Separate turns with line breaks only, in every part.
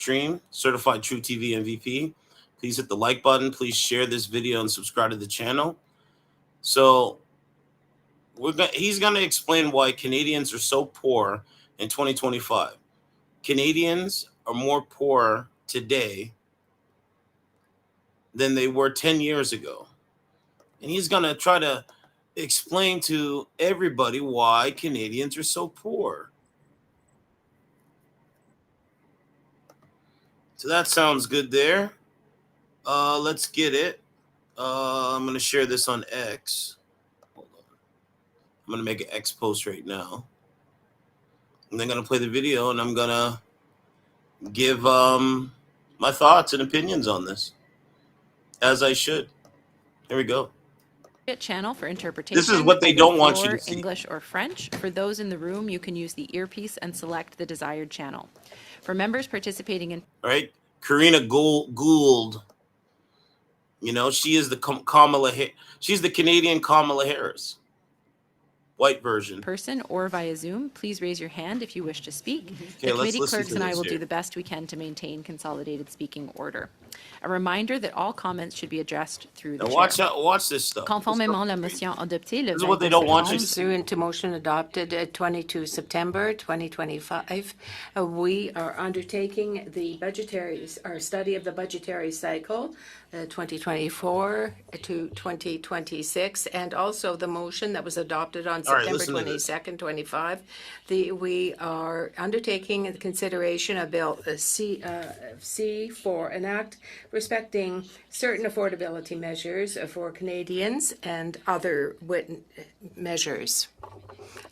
stream, Certified True TV MVP. Please hit the like button. Please share this video and subscribe to the channel. So he's going to explain why Canadians are so poor in 2025. Canadians are more poor today than they were 10 years ago. And he's going to try to explain to everybody why Canadians are so poor. So that sounds good there. Let's get it. I'm going to share this on X. Hold on. I'm going to make an X post right now. And then I'm going to play the video, and I'm going to give my thoughts and opinions on this, as I should. Here we go.
Channel for interpretation.
This is what they don't want you to see.
English or French. For those in the room, you can use the earpiece and select the desired channel. For members participating in...
All right. Karina Gould. You know, she is the she's the Canadian Kamala Harris. White version.
Person or via Zoom, please raise your hand if you wish to speak.
Okay,
the committee clerks and I will do the best we can to maintain consolidated speaking order. A reminder that all comments should be addressed through the chair.
Watch this stuff.
Conformément la motion adoptée le
22
pursuant to motion adopted 22 September 2025, we are undertaking our study of the budgetary cycle 2024 to 2026, and also the motion that was adopted on September 22nd, 25. We are undertaking the consideration of Bill C for an act respecting certain affordability measures for Canadians and other measures.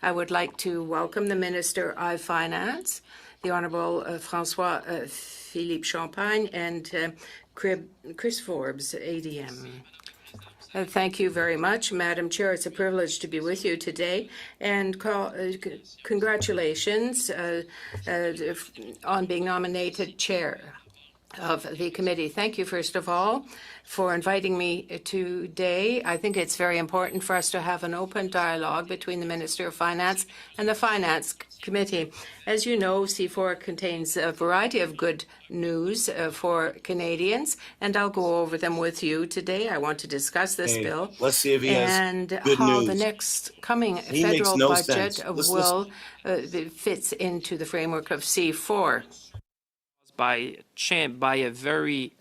I would like to welcome the Minister of Finance, the Honourable François-Philippe Champagne, and Chris Forbes, ADM. Thank you very much, Madam Chair. It's a privilege to be with you today, and congratulations on being nominated Chair of the committee. Thank you, first of all, for inviting me today. I think it's very important for us to have an open dialogue between the Minister of Finance and the Finance Committee. As you know, C4 contains a variety of good news for Canadians, and I'll go over them with you today. I want to discuss this bill.
Let's see if he has good
how
news.
The next coming federal budget fits into the framework of C4.
By a very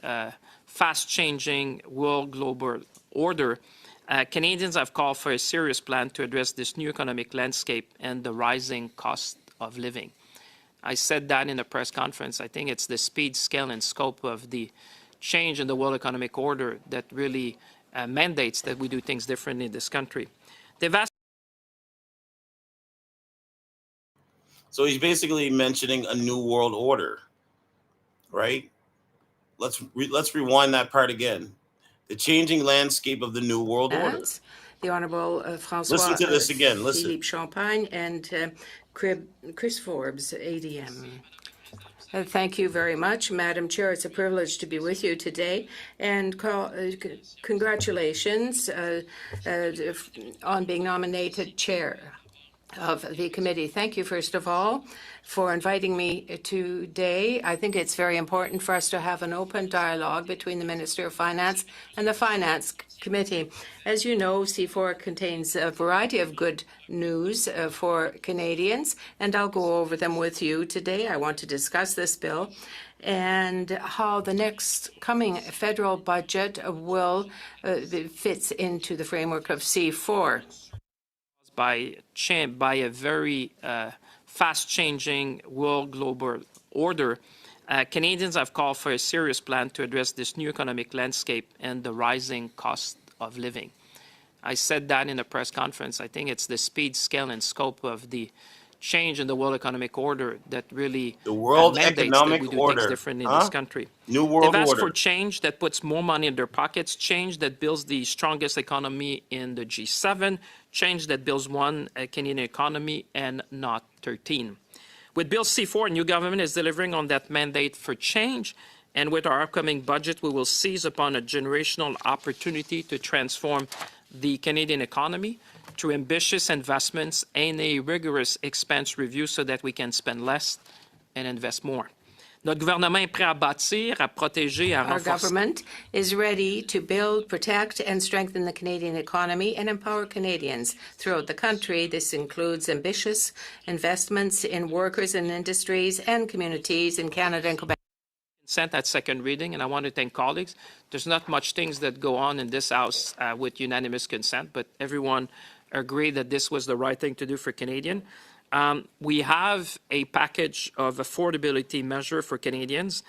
fast-changing world global order, Canadians have called for a serious plan to address this new economic landscape and the rising cost of living. I said that in a press conference. I think it's the speed, scale, and scope of the change in the world economic order that really mandates that we do things differently in this country.
So he's basically mentioning a new world order, right? Let's rewind that part again. The changing landscape of the new world order.
The Honourable
Listen to this again. Listen.
Philippe Champagne and Chris Forbes, ADM. Thank you very much, Madam Chair. It's a privilege to be with you today, and congratulations on being nominated Chair of the committee. Thank you, first of all, for inviting me today. I think it's very important for us to have an open dialogue between the Minister of Finance and the Finance Committee. As you know, C4 contains a variety of good news for Canadians, and I'll go over them with you today. I want to discuss this bill and how the next coming federal budget fits into the framework of C4.
By a very fast-changing world global order, Canadians have called for a serious plan to address this new economic landscape and the rising cost of living. I said that in a press conference. I think it's the speed, scale, and scope of the change in the world economic order that really mandates that we do things differently in this country.
New world
They've asked
order.
for change that puts more money in their pockets, change that builds the strongest economy in the G7, change that builds one Canadian economy and not 13. With Bill C4, new government is delivering on that mandate for change, and with our upcoming budget, we will seize upon a generational opportunity to transform the Canadian economy through ambitious investments and a rigorous expense review so that we can spend less and invest more. Notre gouvernement est prêt à bâtir, à protéger, à
Our
renforcer.
government is ready to build, protect, and strengthen the Canadian economy and empower Canadians throughout the country. This includes ambitious investments in workers and industries and communities in Canada and Quebec.
Consent at second reading, and I want to thank colleagues. There's not much things that go on in this House with unanimous consent, but everyone agreed that this was the right thing to do for Canadian. We have a package of affordability measure for Canadians,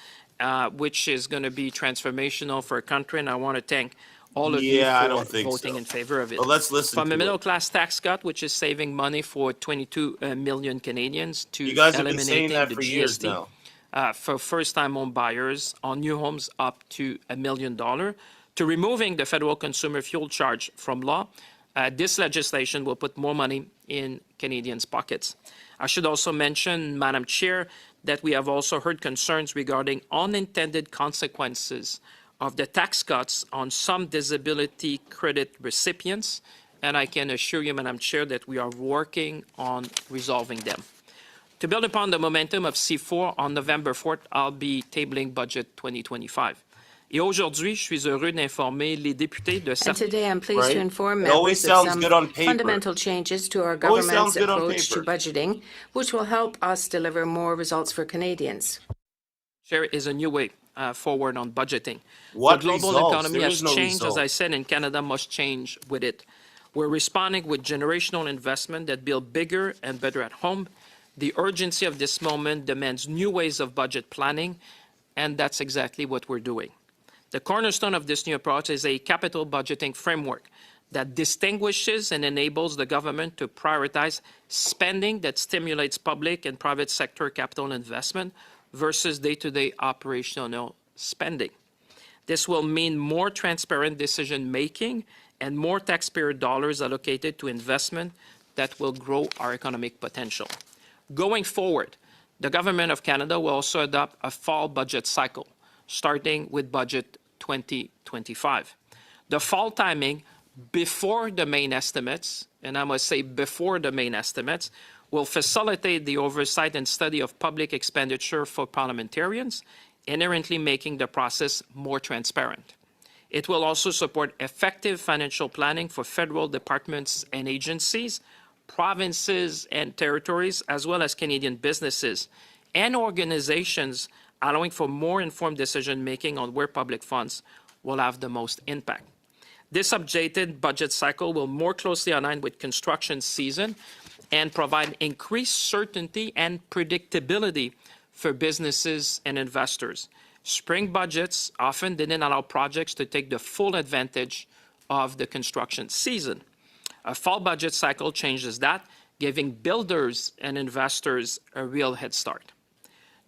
which is going to be transformational for our country, and I want to thank all of you
I
for
don't think
voting
so.
in favor of it.
But let's listen
From
to
a
it.
middle-class tax cut, which is saving money for 22 million Canadians, to
You guys have been saying
eliminating
that
the
for years
GST.
now.
For first-time home buyers on new homes up to $1 million, to removing the federal consumer fuel charge from law. This legislation will put more money in Canadians' pockets. I should also mention, Madam Chair, that we have also heard concerns regarding unintended consequences of the tax cuts on some disability credit recipients, and I can assure you, Madam Chair, that we are working on resolving them. To build upon the momentum of C4, on November 4th, I'll be tabling Budget 2025. Et aujourd'hui, je suis heureux d'informer les députés de
And
certains.
today I'm pleased to
Right?
inform
It always
members of
sounds
some
good on paper.
fundamental changes to our
Always sounds
government's
good on
approach to
paper.
budgeting, which will help us deliver more results for Canadians.
Share is a new way forward on budgeting.
What
The global
results?
economy
There
has
is no
changed, as
result.
I said, and Canada must change with it. We're responding with generational investment that build bigger and better at home. The urgency of this moment demands new ways of budget planning, and that's exactly what we're doing. The cornerstone of this new approach is a capital budgeting framework that distinguishes and enables the government to prioritize spending that stimulates public and private sector capital investment versus day-to-day operational spending. This will mean more transparent decision-making and more taxpayer dollars allocated to investment that will grow our economic potential. Going forward, the Government of Canada will also adopt a fall budget cycle, starting with Budget 2025. The fall timing before the main estimates, and I must say before the main estimates, will facilitate the oversight and study of public expenditure for parliamentarians, inherently making the process more transparent. It will also support effective financial planning for federal departments and agencies, provinces and territories, as well as Canadian businesses and organizations, allowing for more informed decision-making on where public funds will have the most impact. This updated budget cycle will more closely align with construction season and provide increased certainty and predictability for businesses and investors. Spring budgets often didn't allow projects to take the full advantage of the construction season. A fall budget cycle changes that, giving builders and investors a real head start.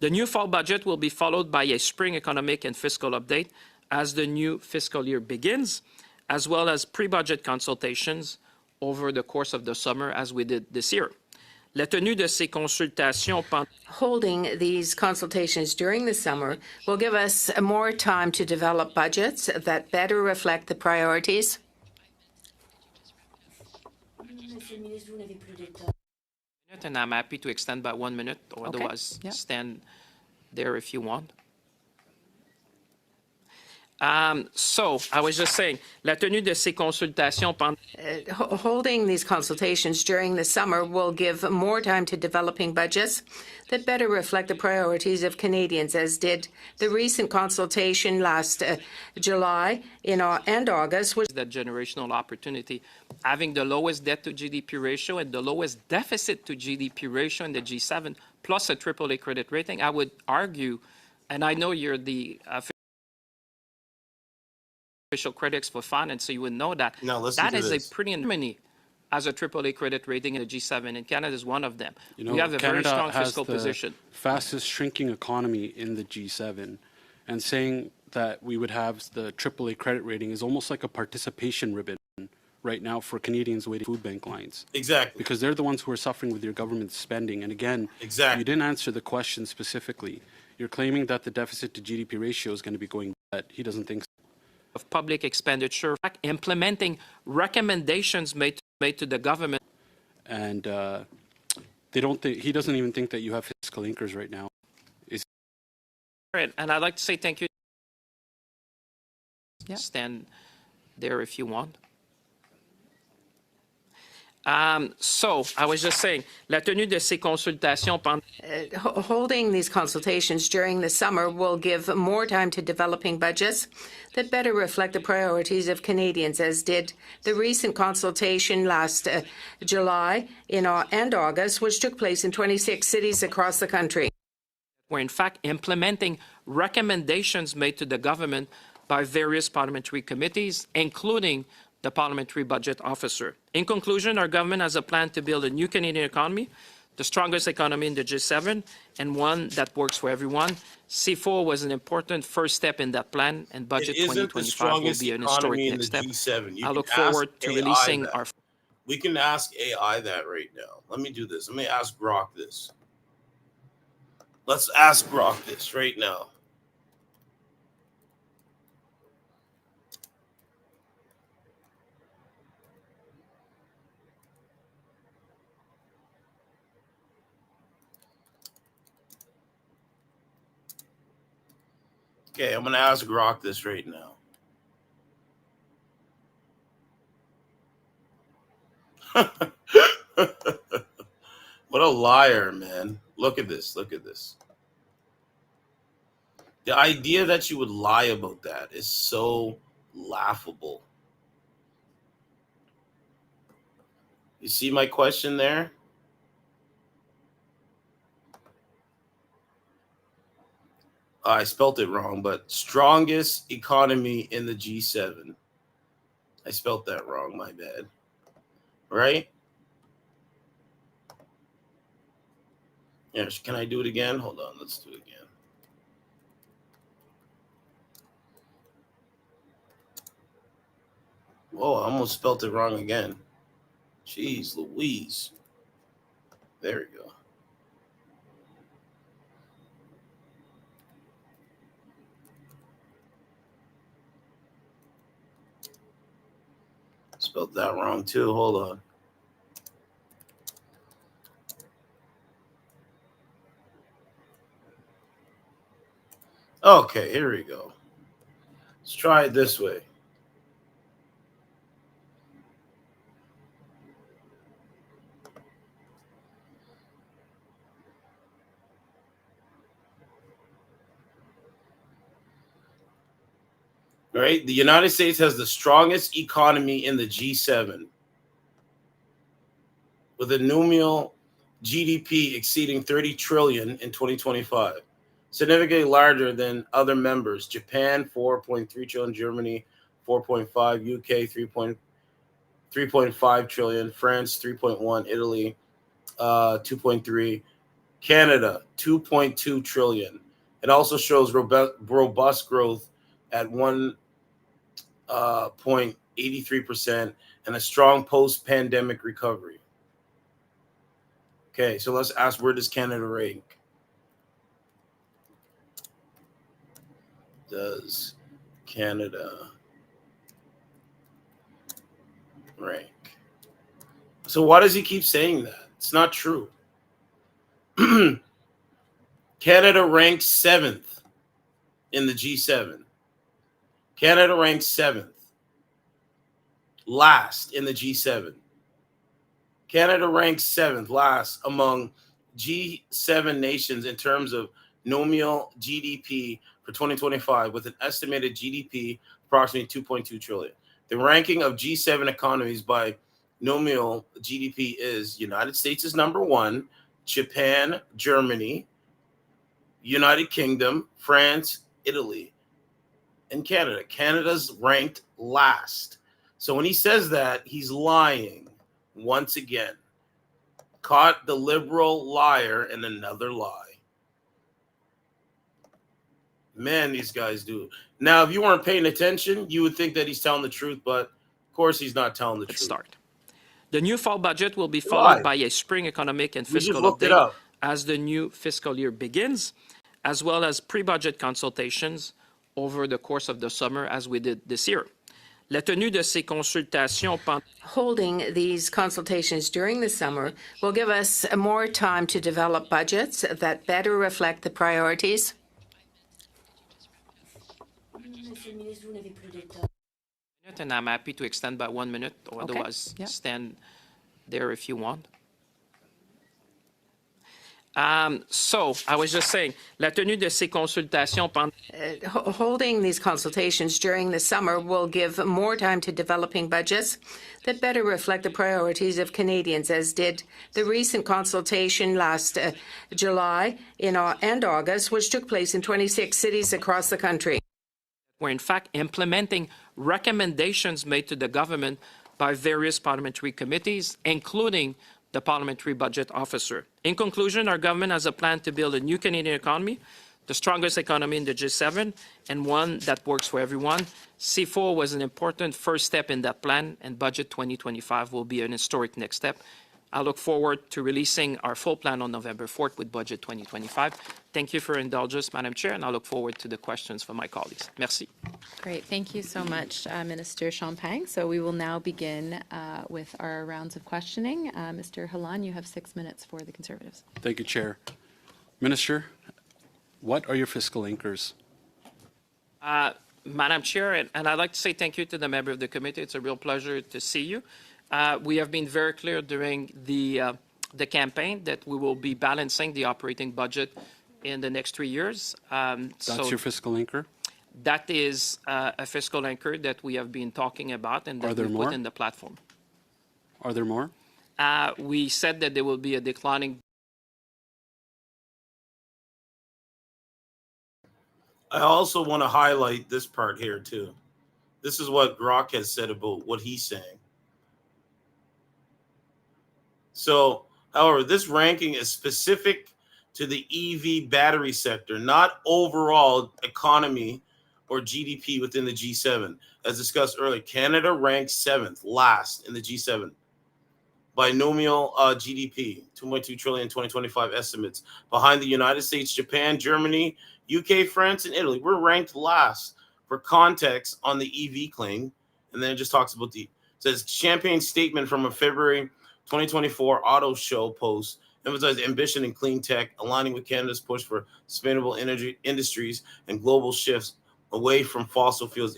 The new fall budget will be followed by a spring economic and fiscal update as the new fiscal year begins, as well as pre-budget consultations over the course of the summer, as we did this year. La tenue de ces consultations pendant
Holding these consultations during the summer will give us more time to develop budgets that better reflect the priorities.
and I'm happy to extend by 1 minute, or
Okay.
otherwise
Yeah.
stand there if you want. So, I was just saying, la tenue de ces consultations pendant
Holding these consultations during the summer will give more time to developing budgets that better reflect the priorities of Canadians, as did the recent consultation last July and August, which
that generational opportunity, having the lowest debt to GDP ratio and the lowest deficit to GDP ratio in the G7, plus a AAA credit rating. I would argue, and I know you're the official critics for finance, so you would know that.
Now, listen
that
to
is
this.
a pretty many as a AAA credit rating in the G7, and Canada is one of them.
You know,
we have a
Canada
very strong
has
fiscal
the
position.
fastest shrinking economy in the G7, and saying that we would have the AAA credit rating is almost like a participation ribbon right now for Canadians waiting food bank lines.
Exactly.
Because they're the ones who are suffering with your government spending. And again,
Exactly.
you didn't answer the question specifically. You're claiming that the deficit to GDP ratio is going to be going bad. He doesn't think so.
Of public expenditure, implementing recommendations made to the government.
And they don't think, he doesn't even think that you have fiscal anchors right now.
Right, and I'd like to say thank you.
Yeah.
Stand there if you want. So, I was just saying, la tenue de ces consultations pendant
Holding these consultations during the summer will give more time to developing budgets that better reflect the priorities of Canadians, as did the recent consultation last July and August, which took place in 26 cities across the country.
we're in fact implementing recommendations made to the government by various parliamentary committees, including the Parliamentary Budget Officer. In conclusion, our government has a plan to build a new Canadian economy, the strongest economy in the G7, and one that works for everyone. C4 was an important first step in that plan, and Budget
It isn't the
2025 will
strongest
be an historic
economy in
next
the
step.
G7. You
I
can
look
ask
forward to
AI
releasing
that.
our...
We can ask AI that right now. Let me do this. Let me ask Grok this. Let's ask Grok this right now. Okay, I'm going to ask Grok this right now. What a liar, man. Look at this. Look at this. The idea that you would lie about that is so laughable. You see my question there? I spelt it wrong, but strongest economy in the G7. I spelt that wrong, my bad. Right? Yes, can I do it again? Hold on, let's do it again. Whoa, I almost spelt it wrong again. Jeez Louise. There we go. Spelled that wrong too. Hold on. Okay, here we go. Let's try it this way. All right, the United States has the strongest economy in the G7, with a nominal GDP exceeding 30 trillion in 2025, significantly larger than other members. Japan 4.3 trillion, Germany 4.5, UK 3.5 trillion, France 3.1, Italy 2.3, Canada 2.2 trillion. It also shows robust growth at 1.83% and a strong post-pandemic recovery. Okay, so let's ask, where does Canada rank? Does Canada rank? So why does he keep saying that? It's not true. Canada ranks 7th in the G7. Canada ranks 7th. Last in the G7. Canada ranks 7th, last among G7 nations in terms of nominal GDP for 2025, with an estimated GDP approximately 2.2 trillion. The ranking of G7 economies by nominal GDP is: United States is number 1, Japan, Germany, United Kingdom, France, Italy, and Canada. Canada's ranked last. So when he says that, he's lying once again. Caught the liberal liar in another lie. Man, these guys do. Now, if you weren't paying attention, you would think that he's telling the truth, but of course he's not telling the truth.
Let's start. The new fall budget will be followed by a spring economic and fiscal update as the new fiscal year begins, as well as pre-budget consultations over the course of the summer, as we did this year. La tenue de ces consultations pendant...
Holding these consultations during the summer will give us more time to develop budgets that better reflect the priorities
And I'm happy to extend by 1 minute, or
Okay,
otherwise
yeah.
stand there if you want. So, I was just saying, la tenue de ces consultations pendant
Holding these consultations during the summer will give more time to developing budgets that better reflect the priorities of Canadians, as did the recent consultation last July and August, which took place in 26 cities across the country.
we're in fact implementing recommendations made to the government by various parliamentary committees, including the Parliamentary Budget Officer. In conclusion, our government has a plan to build a new Canadian economy, the strongest economy in the G7, and one that works for everyone. C4 was an important first step in that plan, and Budget 2025 will be an historic next step. I look forward to releasing our full plan on November 4th with Budget 2025. Thank you for your indulgence, Madam Chair, and I look forward to the questions from my colleagues. Merci.
Great. Thank you so much, Minister Champagne. So we will now begin with our rounds of questioning. Mr. Halan, you have 6 minutes for the Conservatives.
Thank you, Chair. Minister, what are your fiscal anchors?
Madam Chair, and I'd like to say thank you to the member of the committee. It's a real pleasure to see you. We have been very clear during the campaign that we will be balancing the operating budget in the next 3 years.
That's your fiscal anchor?
That is a fiscal anchor that we have been talking about and that we put in the platform.
Are there more?
We said that there will be a declining.
I also want to highlight this part here too. This is what Grok has said about what he's saying. So, however, this ranking is specific to the EV battery sector, not overall economy or GDP within the G7. As discussed earlier, Canada ranks 7th, last in the G7. Binomial GDP, 2.2 trillion 2025 estimates, behind the United States, Japan, Germany, UK, France, and Italy. We're ranked last for context on the EV claim. And then it just talks about says Champagne's statement from a February 2024 auto show post emphasized ambition in clean tech, aligning with Canada's push for sustainable energy industries and global shifts away from fossil fuels.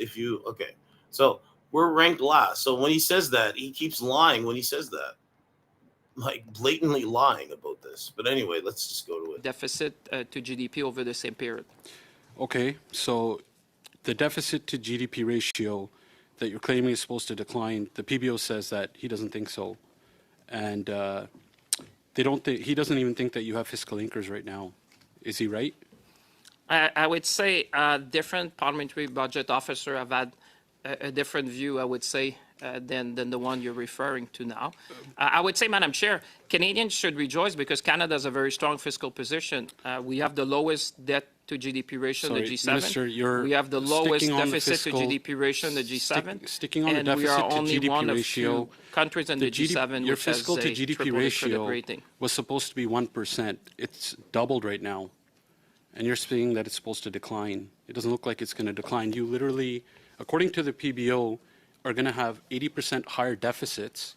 So we're ranked last. So when he says that, he keeps lying when he says that, like blatantly lying about this. But anyway, let's just go to it.
Deficit to GDP over the same period.
Okay, so the deficit to GDP ratio that you're claiming is supposed to decline, the PBO says that he doesn't think so. And he doesn't even think that you have fiscal anchors right now. Is he right?
I would say different parliamentary budget officer have had a different view, I would say, than the one you're referring to now. I would say, Madam Chair, Canadians should rejoice because Canada has a very strong fiscal position. We have the lowest debt to GDP ratio in the G7.
Minister,
we have the lowest deficit
fiscal,
to GDP ratio in the G7.
Sticking on
and
the deficit
we are
to
only
GDP
one
ratio,
of few countries in the G7
your
which has
fiscal to
a
GDP
triple
ratio
rating.
was supposed to be 1%. It's doubled right now. And you're saying that it's supposed to decline. It doesn't look like it's going to decline. You literally, according to the PBO, are going to have 80% higher deficits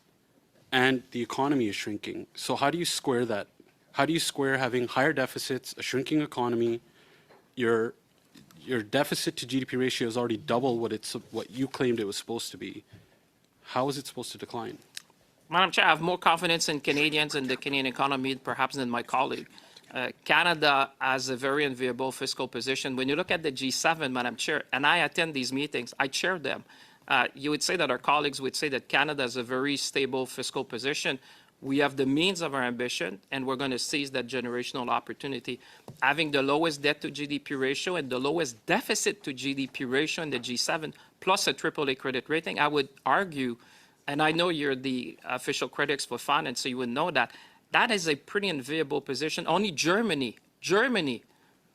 and the economy is shrinking. So how do you square that? How do you square having higher deficits, a shrinking economy, your deficit to GDP ratio is already double what you claimed it was supposed to be? How is it supposed to decline?
Madam Chair, I have more confidence in Canadians and the Canadian economy perhaps than my colleague. Canada has a very enviable fiscal position. When you look at the G7, Madam Chair, and I attend these meetings, I chair them, you would say that our colleagues would say that Canada has a very stable fiscal position. We have the means of our ambition, and we're going to seize that generational opportunity. Having the lowest debt to GDP ratio and the lowest deficit to GDP ratio in the G7, plus a AAA credit rating, I would argue, and I know you're the official critics for finance, so you would know that, that is a pretty enviable position. Only Germany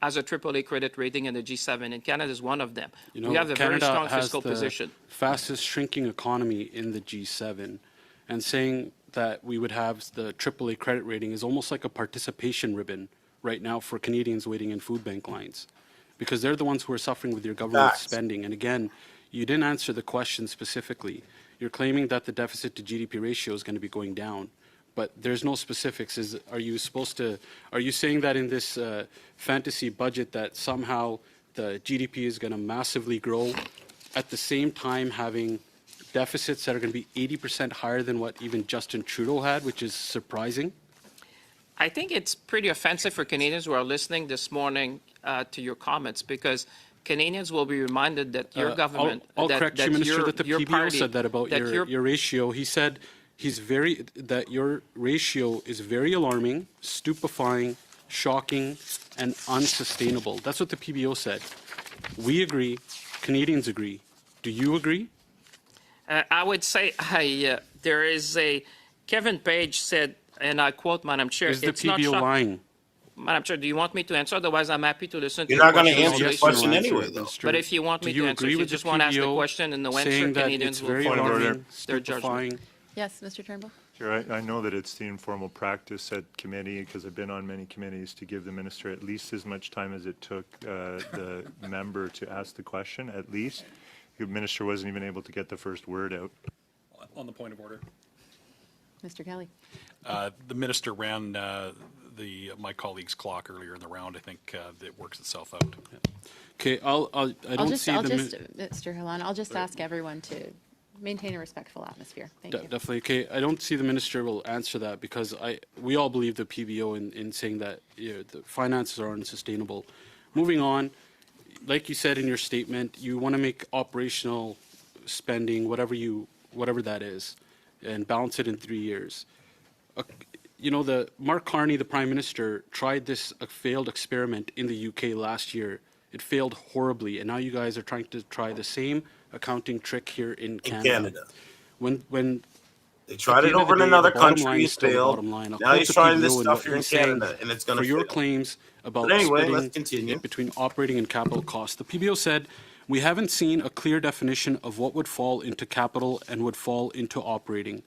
has a AAA credit rating in the G7, and Canada is one of them.
You know,
we have a
Canada
very strong
has
fiscal
the
position.
Fastest shrinking economy in the G7, and saying that we would have the AAA credit rating is almost like a participation ribbon right now for Canadians waiting in food bank lines, because they're the ones who are suffering with your government spending. And again, you didn't answer the question specifically. You're claiming that the deficit to GDP ratio is going to be going down, but there's no specifics. Are you saying that in this fantasy budget that somehow the GDP is going to massively grow, at the same time having deficits that are going to be 80% higher than what even Justin Trudeau had, which is surprising?
I think it's pretty offensive for Canadians who are listening this morning to your comments, because Canadians will be reminded that your government,
I'll correct you, Minister, that the
your
PBO
party,
said that about your ratio. He said that your ratio is very alarming, stupefying, shocking, and unsustainable. That's what the PBO said. We agree. Canadians agree. Do you agree?
I would say there is Kevin Page said, and I quote, Madam Chair,
Is the
it's not
PBO
shock-
lying?
Madam Chair, do you want me to answer? Otherwise, I'm happy to listen to
You're
your
not going to
question.
answer the
Yes, you'll
question
answer
anyway,
it,
though.
Mr.
But if you want
Do
me
you
to answer,
agree
if you
with the
just want to ask the
PBO
question, and no answer,
saying that
Canadians
it's
will
very
form
alarming,
their judgment.
stupefying?
Yes, Mr. Turnbull?
Sure, I know that it's the informal practice at committee, because I've been on many committees, to give the minister at least as much time as it took the member to ask the question, at least. The minister wasn't even able to get the first word out.
On the point of order,
Mr. Kelly?
the minister ran my colleague's clock earlier in the round. I think it works itself out.
Okay, I don't see
Mr. Hillan, I'll just ask everyone to maintain a respectful atmosphere. Thank you.
Definitely. Okay, I don't see the minister will answer that, because we all believe the PBO in saying that the finances are unsustainable. Moving on, like you said in your statement, you want to make operational spending whatever that is, and balance it in 3 years. The Mark Carney, the Prime Minister, tried this failed experiment in the UK last year. It failed horribly, and now you guys are trying to try the same accounting trick here in Canada. When
They tried it
at the end of
over in
the day,
another
the bottom
country,
line
it
is still the
failed.
bottom line. I'll
Now
quote
he's
the
trying
PBO
this
and
stuff
what
here in
he's saying
Canada, and it's going to
for your
fail.
claims about
But anyway,
splitting
let's continue.
it between operating and capital costs. The PBO said, we haven't seen a clear definition of what would fall into capital and would fall into operating.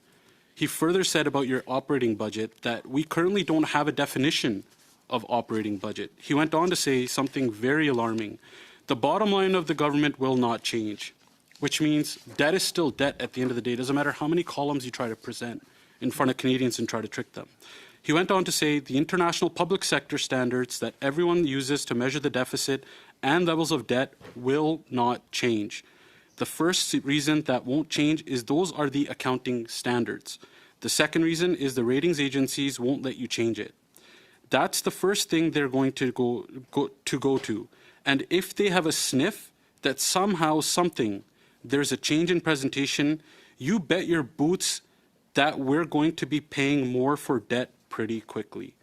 He further said about your operating budget that we currently don't have a definition of operating budget. He went on to say something very alarming. The bottom line of the government will not change, which means debt is still debt at the end of the day. It doesn't matter how many columns you try to present in front of Canadians and try to trick them. He went on to say the international public sector standards that everyone uses to measure the deficit and levels of debt will not change. The first reason that won't change is those are the accounting standards. The second reason is the ratings agencies won't let you change it. That's the first thing they're going to go to. And if they have a sniff that somehow there's a change in presentation, you bet your boots that we're going to be paying more for debt pretty quickly.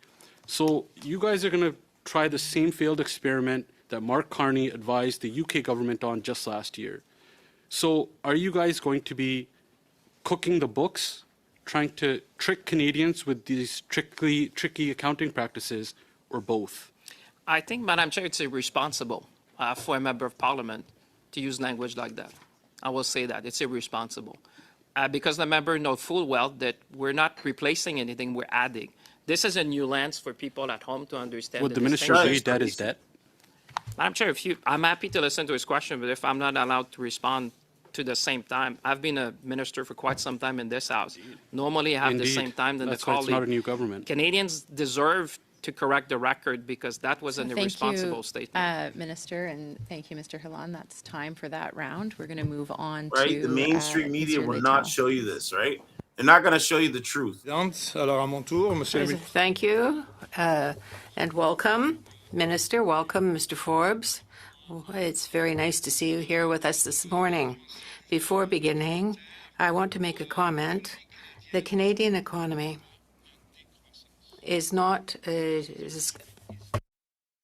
So you guys are going to try the same failed experiment that Mark Carney advised the UK government on just last year. So are you guys going to be cooking the books, trying to trick Canadians with these tricky accounting practices, or both?
I think, Madam Chair, it's irresponsible for a member of Parliament to use language like that. I will say that. It's irresponsible. Because the member knows full well that we're not replacing anything, we're adding. This is a new lens for people at home to understand.
Would the minister agree debt is debt?
Madam Chair, I'm happy to listen to his question, but if I'm not allowed to respond to the same time, I've been a minister for quite some time in this House. Normally, I have the same time than
That's
the
why
colleague.
it's not a new government.
Canadians deserve to correct the record, because that was an irresponsible statement.
Minister, and thank you, Mr. Hillan. That's time for that round. We're going to move on to
Right? The mainstream media
Mr.
will not
Letel.
show you this, right? They're not going to show you the truth.
Alors, à mon tour, Monsieur le
Thank you, and welcome, Minister. Welcome, Mr. Forbes. It's very nice to see you here with us this morning. Before beginning, I want to make a comment. The Canadian economy is not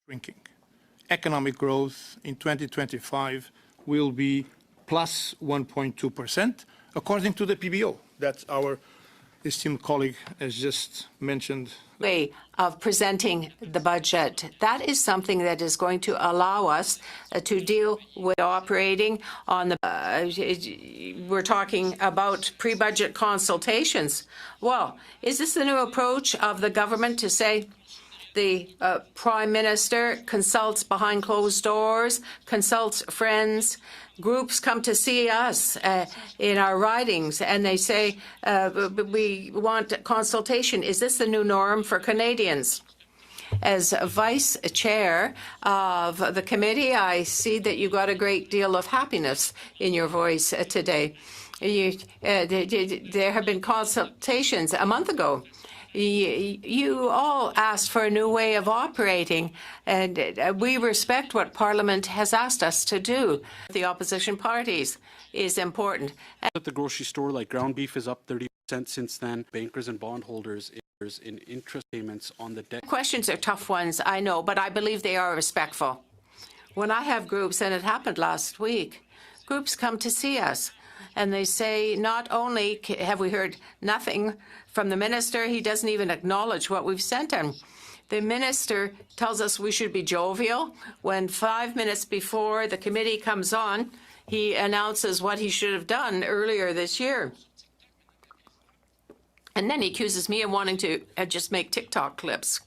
shrinking. Economic growth in 2025 will be plus 1.2%, according to the PBO. That's our esteemed colleague has just mentioned.
way of presenting the budget. That is something that is going to allow us to deal with operating on the. We're talking about pre-budget consultations. Well, is this the new approach of the government to say the Prime Minister consults behind closed doors, consults friends? Groups come to see us in our ridings, and they say, we want consultation. Is this the new norm for Canadians? As vice chair of the committee, I see that you got a great deal of happiness in your voice today. There have been consultations a month ago. You all asked for a new way of operating, and we respect what Parliament has asked us to do. The opposition parties is important.
At the grocery store, like ground beef is up 30% since then. Bankers and bondholders in interest payments on the debt.
Questions are tough ones, I know, but I believe they are respectful. When I have groups, and it happened last week, groups come to see us, and they say, not only have we heard nothing from the minister, he doesn't even acknowledge what we've sent him. The minister tells us we should be jovial. When 5 minutes before the committee comes on, he announces what he should have done earlier this year. And then he accuses me of wanting to just make TikTok clips.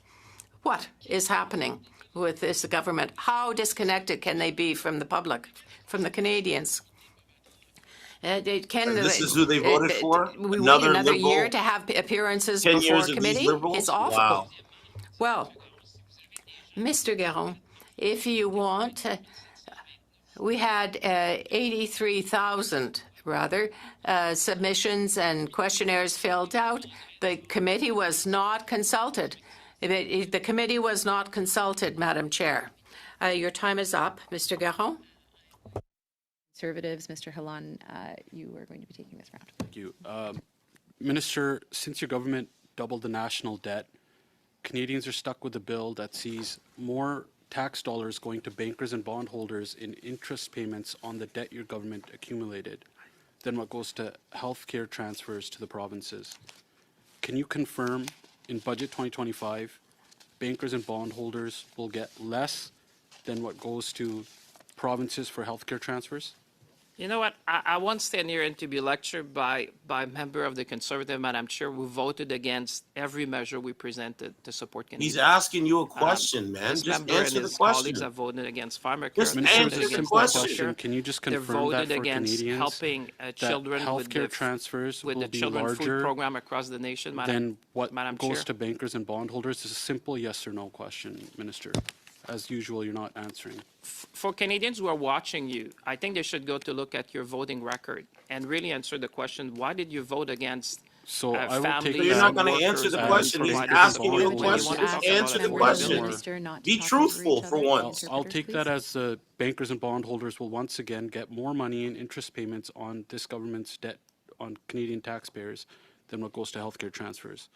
What is happening with this government? How disconnected can they be from the public, from the Canadians?
This is who they voted for?
We wait another
liberal,
year to have appearances
10
before
years of
committee?
these liberals?
It's awful.
Wow.
Well, Mr. Guérin, if you want, we had 83,000 submissions and questionnaires filled out. The committee was not consulted. The committee was not consulted, Madam Chair. Your time is up, Mr. Guérin.
Conservatives, Mr. Halan, you are going to be taking this round.
Thank you. Minister, since your government doubled the national debt, Canadians are stuck with a bill that sees more tax dollars going to bankers and bondholders in interest payments on the debt your government accumulated than what goes to healthcare transfers to the provinces. Can you confirm in Budget 2025, bankers and bondholders will get less than what goes to provinces for healthcare transfers?
You know what? I won't stand here and to be lectured by a member of the Conservative, Madam Chair, who voted against every measure we presented to support Canadians.
He's asking you a question, man.
This
Just
member
answer
and
the
his colleagues
question.
have voted against pharmacare.
Just
They've
answer
voted
the
against
question.
healthcare.
Can you just
They've
confirm that
voted
for
against
Canadians
helping children
that
with
healthcare
the,
transfers
with
will
the
be
children food
larger
program across the nation,
than what
Madam
goes
Chair?
to bankers and bondholders? It's a simple yes or no question, Minister. As usual, you're not answering.
For Canadians who are watching you, I think they should go to look at your voting record and really answer the question, why did you vote against
So I will
families?
take
So you're
that
not going to answer
workers
the
and
question. He's
providers
asking you a
when you want
question.
to
Just
talk
answer
about
the
Members of the
question.
minister not to
Be
talk over
truthful
each
for
other.
once.
I'll
Interpreters,
take
please.
that as the bankers and bondholders will once again get more money in interest payments on this government's debt on Canadian taxpayers than what goes to healthcare transfers.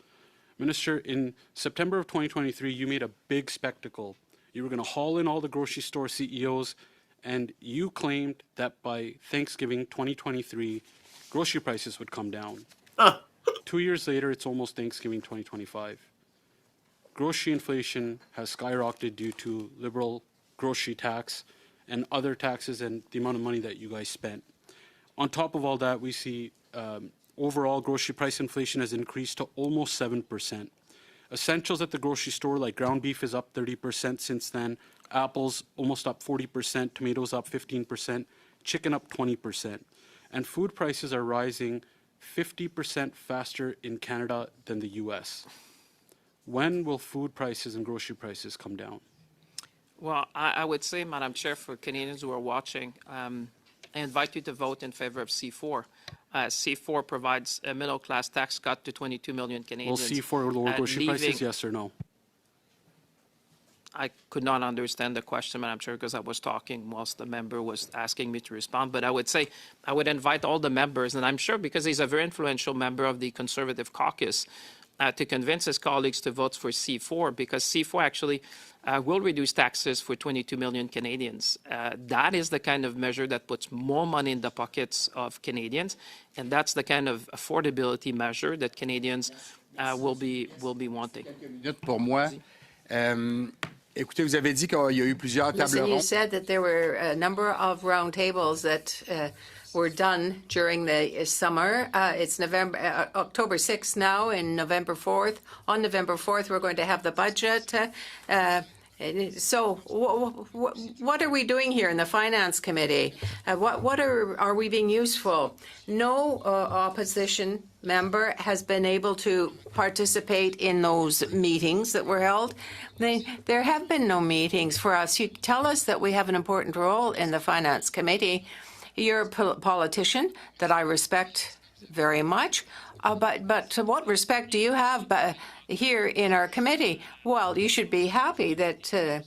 Minister, in September of 2023, you made a big spectacle. You were going to haul in all the grocery store CEOs, and you claimed that by Thanksgiving 2023, grocery prices would come down. 2 years later, it's almost Thanksgiving 2025. Grocery inflation has skyrocketed due to Liberal grocery tax and other taxes and the amount of money that you guys spent. On top of all that, we see overall grocery price inflation has increased to almost 7%. Essentials at the grocery store, like ground beef, is up 30% since then. Apples almost up 40%. Tomatoes up 15%. Chicken up 20%. And food prices are rising 50% faster in Canada than the U.S. When will food prices and grocery prices come down?
Well, I would say, Madam Chair, for Canadians who are watching, I invite you to vote in favor of C4. C4 provides a middle-class tax cut to 22 million
Will
Canadians.
C4 lower grocery prices,
leaving-
yes or no?
I could not understand the question, Madam Chair, because I was talking whilst the member was asking me to respond. But I would say, I would invite all the members, and I'm sure because he's a very influential member of the Conservative caucus, to convince his colleagues to vote for C4, because C4 actually will reduce taxes for 22 million Canadians. That is the kind of measure that puts more money in the pockets of Canadians, and that's the kind of affordability measure that Canadians will be wanting.
Minute pour moi. Écoutez, vous avez dit qu'il y a eu plusieurs tables
Listen, you
rondes.
said that there were a number of round tables that were done during the summer. It's October 6th now, and November 4th. On November 4th, we're going to have the budget. So what are we doing here in the Finance Committee? What are we being useful? No opposition member has been able to participate in those meetings that were held. There have been no meetings for us. You tell us that we have an important role in the Finance Committee. You're a politician that I respect very much, but what respect do you have here in our committee? Well, you should be happy that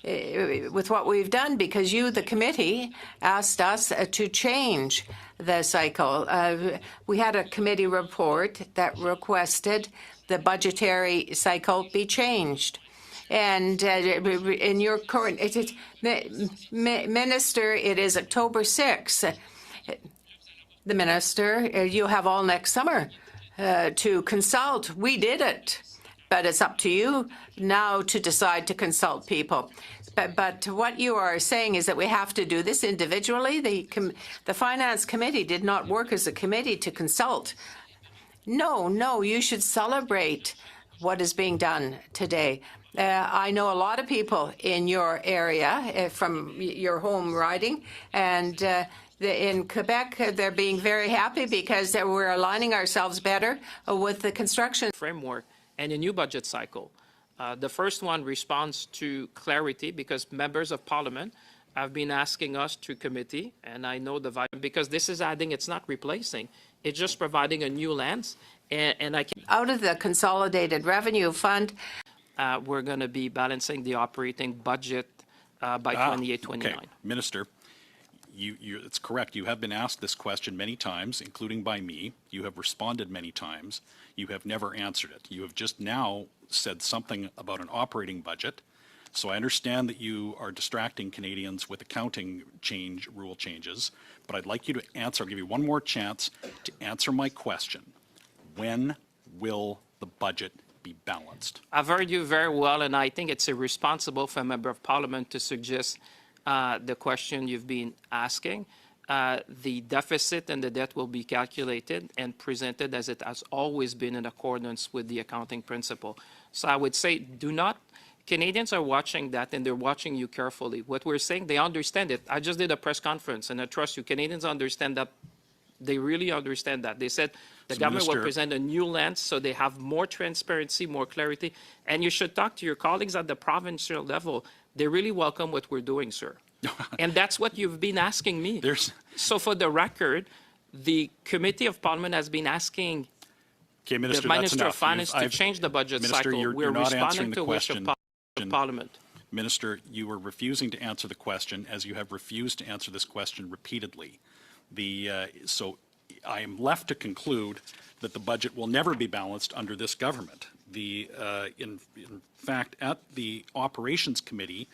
with what we've done, because you, the committee, asked us to change the cycle. We had a committee report that requested the budgetary cycle be changed. And in your current, Minister, it is October 6th. The Minister, you have all next summer to consult. We did it. But it's up to you now to decide to consult people. But what you are saying is that we have to do this individually. The Finance Committee did not work as a committee to consult. No, you should celebrate what is being done today. I know a lot of people in your area from your home riding, and in Quebec, they're being very happy because we're aligning ourselves better with the construction
framework and a new budget cycle. The first one responds to clarity because members of parliament have been asking us to committee, and I know because this is adding, it's not replacing, it's just providing a new lens. And I can,
out of the consolidated revenue fund,
we're going to be balancing the operating budget by 28-29.
Okay. Minister, it's correct. You have been asked this question many times, including by me. You have responded many times. You have never answered it. You have just now said something about an operating budget. So I understand that you are distracting Canadians with accounting rule changes, but I'd like you to answer. I'll give you one more chance to answer my question. When will the budget be balanced?
I've heard you very well, and I think it's irresponsible for a member of parliament to suggest the question you've been asking. The deficit and the debt will be calculated and presented as it has always been in accordance with the accounting principle. So I would say Canadians are watching that, and they're watching you carefully. What we're saying, they understand it. I just did a press conference, and I trust you. Canadians understand that. They really understand that. They said the government will present a new lens so they have more transparency, more clarity. And you should talk to your colleagues at the provincial level. They really welcome what we're doing, sir. And that's what you've been asking me. So for the record, the Committee of Parliament has been asking
the
Minister of Finance to change the budget cycle.
We're not answering the question.
Parliament.
Minister, you are refusing to answer the question, as you have refused to answer this question repeatedly. So I am left to conclude that the budget will never be balanced under this government. In fact, at the Operations Committee,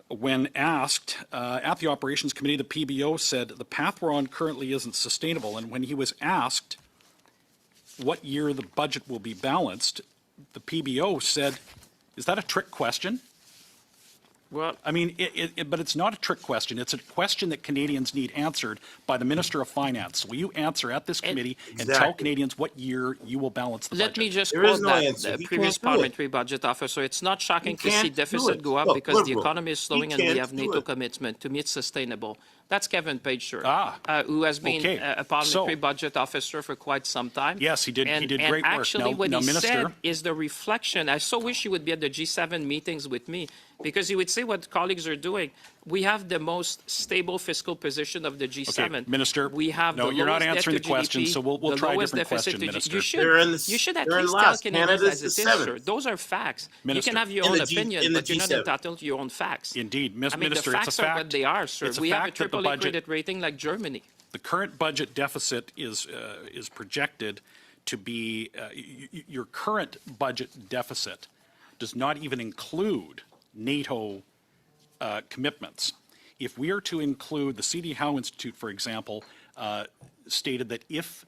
when asked, at the Operations Committee, the PBO said the path we're on currently isn't sustainable. And when he was asked what year the budget will be balanced, the PBO said, is that a trick question?
Well,
I mean, but it's not a trick question. It's a question that Canadians need answered by the Minister of Finance. Will you answer at this committee and tell Canadians what year you will balance the budget?
Let me just quote the previous parliamentary budget officer. It's not shocking to see deficit go up because the economy is slowing and we have NATO commitment to meet sustainable. That's Kevin Page, sir, who has been a parliamentary budget officer for quite some time.
Yes, he did. He did great work.
And actually, what he
Minister,
said is the reflection. I so wish he would be at the G7 meetings with me, because he would say what colleagues are doing. We have the most stable fiscal position of the G7.
Okay, Minister,
we have
no,
the
you're not
lowest
answering the
debt to
question,
GDP,
so we'll try a different question, Minister.
You should at least tell Canadians as it is, sir. Those are facts.
Minister,
you can have your own opinion, but you're not entitled to your own facts.
Indeed,
I mean,
Minister,
the
it's a
facts
fact.
are what they are, sir. We have a AAA credit rating like Germany.
The current budget deficit is projected to be, your current budget deficit does not even include NATO commitments. If we are to include, the C.D. Howe Institute, for example, stated that if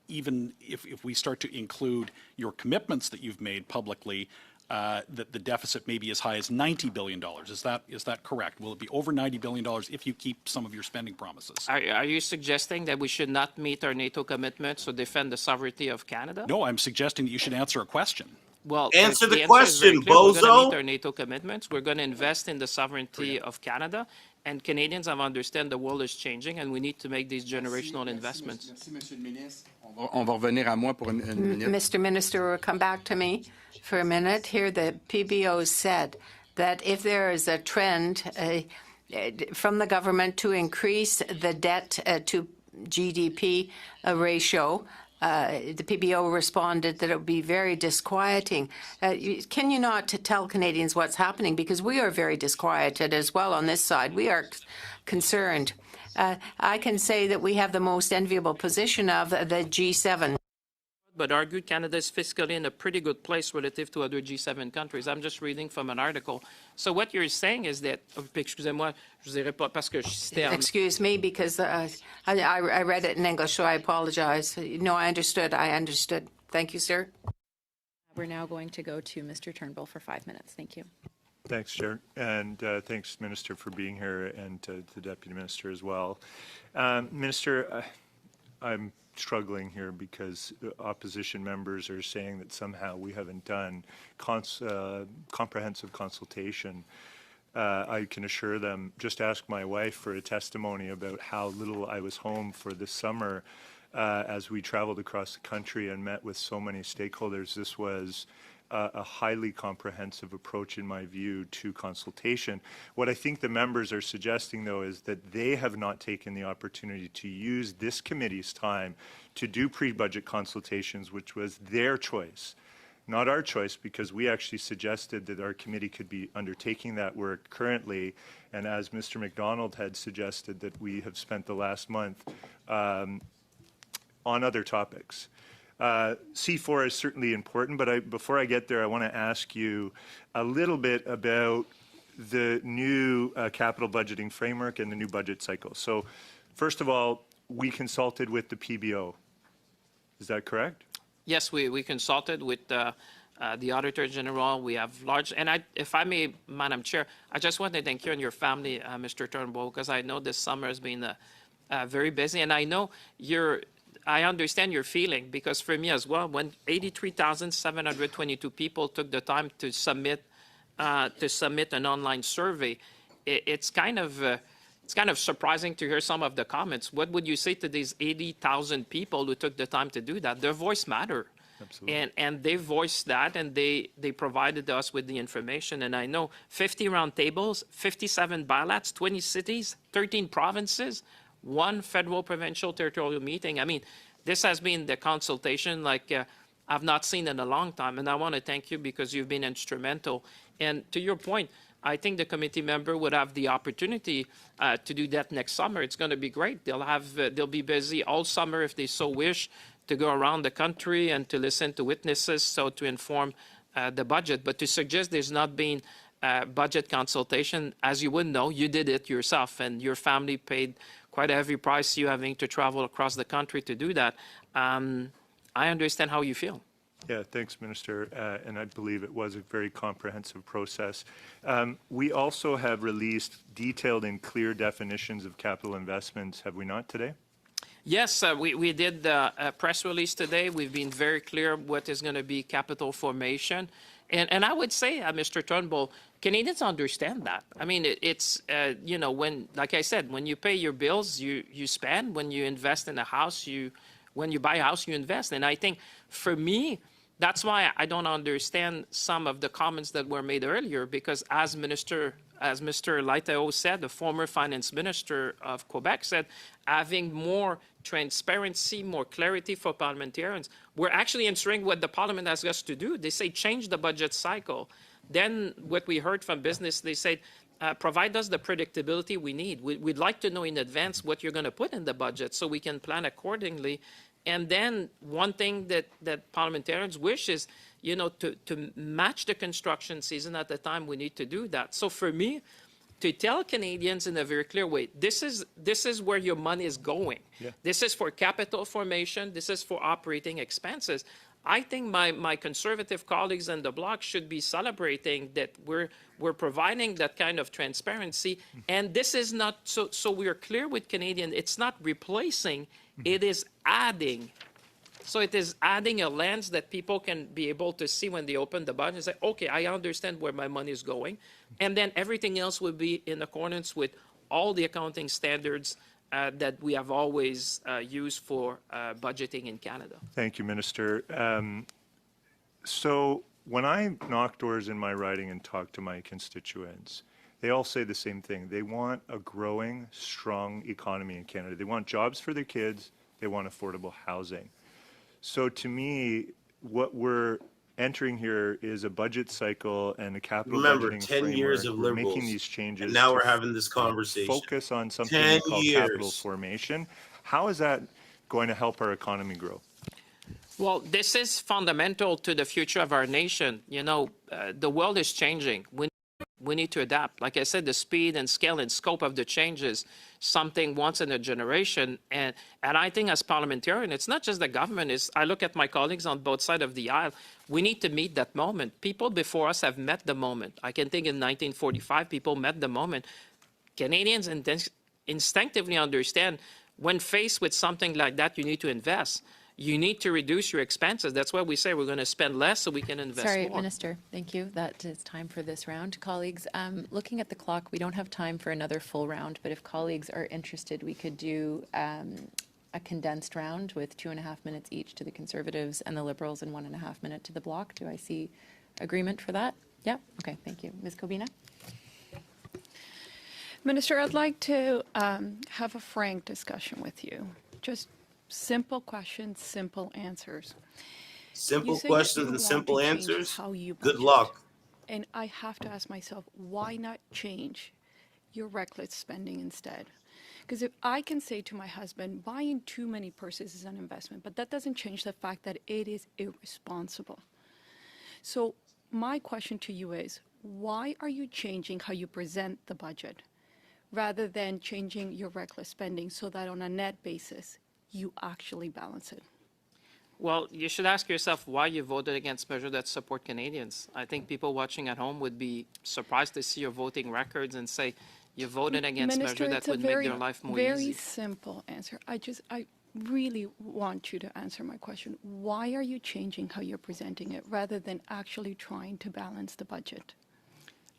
we start to include your commitments that you've made publicly, that the deficit may be as high as $90 billion. Is that correct? Will it be over $90 billion if you keep some of your spending promises?
Are you suggesting that we should not meet our NATO commitments to defend the sovereignty of Canada?
No, I'm suggesting that you should answer a question.
Well,
answer the
answer
question,
is very clear. We're going to
bozo.
meet our NATO commitments. We're going to invest in the sovereignty of Canada. And Canadians have understand the world is changing, and we need to make these generational investments.
Merci, Monsieur le ministre. On va revenir à moi pour une minute.
Mr. Minister, will come back to me for a minute. Here, the PBO said that if there is a trend from the government to increase the debt to GDP ratio, the PBO responded that it would be very disquieting. Can you not tell Canadians what's happening? Because we are very disquieted as well on this side. We are concerned. I can say that we have the most enviable position of the G7.
But argued Canada is fiscally in a pretty good place relative to other G7 countries. I'm just reading from an article. So what you're saying is that, excusez-moi, je dirais pas parce que je citais en...
Excuse me, because I read it in English, so I apologize. No, I understood. Thank you, sir.
We're now going to go to Mr. Turnbull for 5 minutes. Thank you.
Thanks, Chair, and thanks, Minister, for being here, and to the Deputy Minister as well. Minister, I'm struggling here because opposition members are saying that somehow we haven't done comprehensive consultation. I can assure them, just ask my wife for a testimony about how little I was home for this summer as we traveled across the country and met with so many stakeholders. This was a highly comprehensive approach, in my view, to consultation. What I think the members are suggesting, though, is that they have not taken the opportunity to use this committee's time to do pre-budget consultations, which was their choice, not our choice, because we actually suggested that our committee could be undertaking that work currently. And as Mr. MacDonald had suggested, that we have spent the last month on other topics. C4 is certainly important, but before I get there, I want to ask you a little bit about the new capital budgeting framework and the new budget cycle. So first of all, we consulted with the PBO. Is that correct?
Yes, we consulted with the Auditor General. We have large, and if I may, Madam Chair, I just want to thank you and your family, Mr. Turnbull, because I know this summer has been very busy, and I know I understand your feeling, because for me as well, when 83,722 people took the time to submit an online survey, it's kind of surprising to hear some of the comments. What would you say to these 80,000 people who took the time to do that? Their voice mattered. Absolutely. And they voiced that, and they provided us with the information. And I know 50 round tables, 57 bilaterals, 20 cities, 13 provinces, 1 federal, provincial, territorial meeting. I mean, this has been the consultation like I've not seen in a long time. And I want to thank you because you've been instrumental. And to your point, I think the committee member would have the opportunity to do that next summer. It's going to be great. They'll be busy all summer if they so wish to go around the country and to listen to witnesses, so to inform the budget. But to suggest there's not been budget consultation, as you would know, you did it yourself, and your family paid quite a heavy price, you having to travel across the country to do that. I understand how you feel.
Yeah, thanks, Minister. And I believe it was a very comprehensive process. We also have released detailed and clear definitions of capital investments, have we not, today?
Yes, we did a press release today. We've been very clear what is going to be capital formation. And I would say, Mr. Turnbull, Canadians understand that. I mean, it's, you know, when, like I said, when you pay your bills, you spend. When you invest in a house, when you buy a house, you invest. And I think for me, that's why I don't understand some of the comments that were made earlier, because as Mr. Laitao said, the former finance minister of Quebec said, having more transparency, more clarity for parliamentarians, we're actually answering what the parliament asks us to do. They say change the budget cycle. Then what we heard from business, they said, provide us the predictability we need. We'd like to know in advance what you're going to put in the budget so we can plan accordingly. And then one thing that parliamentarians wish is, you know, to match the construction season at the time we need to do that. So for me, to tell Canadians in a very clear way, this is where your money is going. Yeah. This is for capital formation. This is for operating expenses. I think my conservative colleagues in the bloc should be celebrating that we're providing that kind of transparency. And this is not, so we are clear with Canadians, it's not replacing, it is adding. So it is adding a lens that people can be able to see when they open the budget and say, okay, I understand where my money is going. And then everything else will be in accordance with all the accounting standards that we have always used for budgeting in Canada.
Thank you, Minister. So when I knock doors in my riding and talk to my constituents, they all say the same thing. They want a growing, strong economy in Canada. They want jobs for their kids. They want affordable housing. So to me, what we're entering here is a budget cycle and a capital
Remember,
budgeting
10 years
framework.
of
We're
Liberals,
making these changes
and now
to
we're having this conversation.
focus on something
10
called capital
years.
formation. How is that going to help our economy grow?
Well, this is fundamental to the future of our nation. You know, the world is changing. We need to adapt. Like I said, the speed and scale and scope of the change is something once in a generation. And I think as parliamentarian, it's not just the government. I look at my colleagues on both sides of the aisle. We need to meet that moment. People before us have met the moment. I can think in 1945, people met the moment. Canadians instinctively understand when faced with something like that, you need to invest. You need to reduce your expenses. That's why we say we're going to spend less so we can invest
Sorry,
more.
Minister, thank you. That is time for this round. Colleagues, looking at the clock, we don't have time for another full round, but if colleagues are interested, we could do a condensed round with 2.5 minutes each to the Conservatives and the Liberals and 1.5 minutes to the Bloc. Do I see agreement for that? Yeah? Okay, thank you. Ms. Kobina?
Minister, I'd like to have a frank discussion with you. Just simple questions, simple answers.
Simple
You say that
questions
you
and
want
simple
to change
answers.
how you
Good
budget.
luck.
And I have to ask myself, why not change your reckless spending instead? Because if I can say to my husband, buying too many purses is an investment, but that doesn't change the fact that it is irresponsible. So my question to you is, why are you changing how you present the budget rather than changing your reckless spending so that on a net basis, you actually balance it?
Well, you should ask yourself why you voted against measures that support Canadians. I think people watching at home would be surprised to see your voting records and say you voted against
Minister,
measures
it's
that
a
would
very,
make their life more
very
easy.
simple answer. I really want you to answer my question. Why are you changing how you're presenting it rather than actually trying to balance the budget?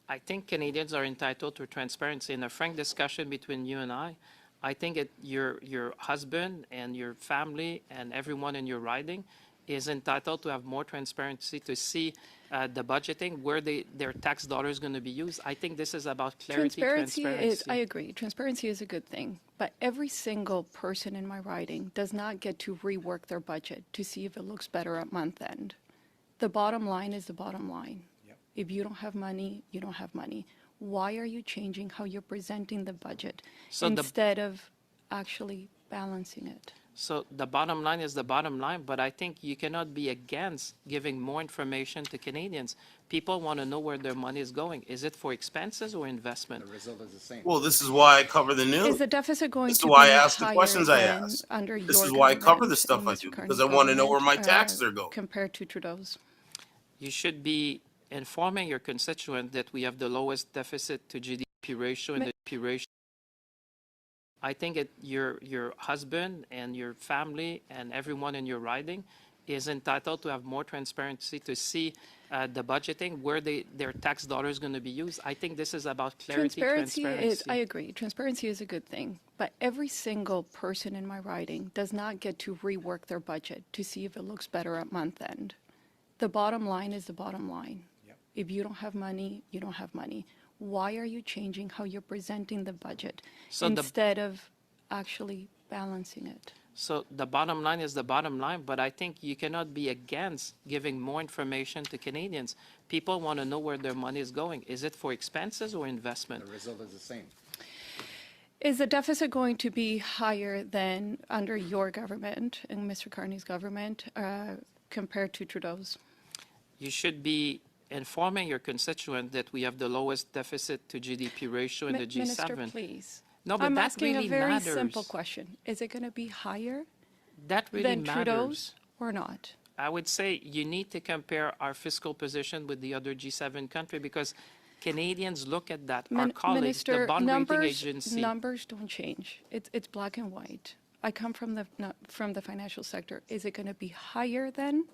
I think Canadians are entitled to transparency. In a frank discussion between you and I think your husband and your family and everyone in your riding is entitled to have more transparency to see the budgeting, where their tax dollars going to be used. I think this is about clarity, transparency.
I agree. Transparency is a good thing. But every single person in my riding does not get to rework their budget to see if it looks better at month end. The bottom line is the bottom line. If you don't have money, you don't have money. Why are you changing how you're presenting the budget instead of actually balancing it?
So the bottom line is the bottom line, but I think you cannot be against giving more information to Canadians. People want to know where their money is going. Is it for expenses or investment?
The result is the same.
Well, this is why I cover the news.
Is the deficit going
This
to
is why
be
I ask the
higher
questions I
than
ask.
under
This
your
is why I cover
government
the stuff
and
I
Mr.
do,
Carney's
because I want to know where my
government,
taxes are going.
compared to Trudeau's?
You should be informing your constituent that we have the lowest deficit to GDP ratio and the GDP ratio. I think your husband and your family and everyone in your riding is entitled to have more transparency to see the budgeting, where their tax dollars going to be used. I think this is about clarity, transparency.
I agree. Transparency is a good thing. But every single person in my riding does not get to rework their budget to see if it looks better at month end. The bottom line is the bottom line. If you don't have money, you don't have money. Why are you changing how you're presenting the budget instead of actually balancing it?
So the bottom line is the bottom line, but I think you cannot be against giving more information to Canadians. People want to know where their money is going. Is it for expenses or investment?
The result is the same.
Is the deficit going to be higher than under your government and Mr. Carney's government compared to Trudeau's?
You should be informing your constituent that we have the lowest deficit to GDP ratio in the G7.
Minister, please.
No, but
I'm
that
asking
really
a very
matters.
simple question. Is it going to be higher
That really
than
matters.
Trudeau's or not?
I would say you need to compare our fiscal position with the other G7 country because Canadians look at that. Our colleagues, the
Minister,
bond rating agency.
numbers don't change. It's black and white. I come from the financial sector. Is it going to be higher than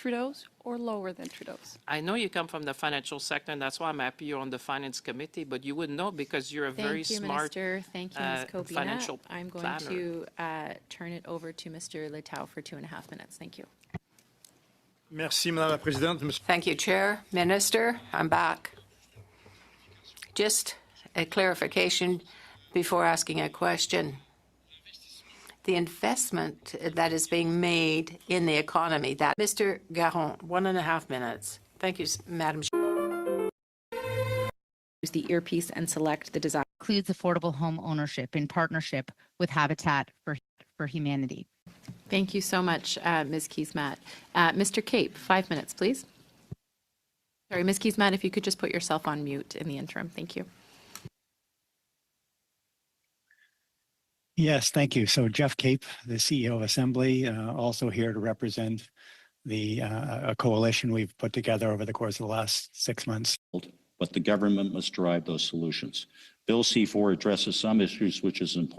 Trudeau's or lower than Trudeau's?
I know you come from the financial sector, and that's why I'm happy you're on the finance committee, but you wouldn't know because you're a very
Thank you,
smart
Minister. Thank you, Ms. Copina.
financial
I'm going
planner.
to turn it over to Mr. Letao for 2.5 minutes. Thank you.
Merci, Madame la Présidente. Monsieur-
Thank you, Chair. Minister, I'm back. Just a clarification before asking a question. The investment that is being made in the economy, that Mr. Garon, 1.5 minutes. Thank you, Madam Chair.
Use the earpiece and select the design.
Includes affordable home ownership in partnership with Habitat for Humanity.
Thank you so much, Ms. Keesmaat. Mr. Cape, 5 minutes, please. Sorry, Ms. Keesmaat, if you could just put yourself on mute in the interim. Thank you.
Yes, thank you. So Jeff Cape, the CEO of Assembly, also here to represent a coalition we've put together over the course of the last 6 months.
But the government must drive those solutions. Bill C4 addresses some issues which is important.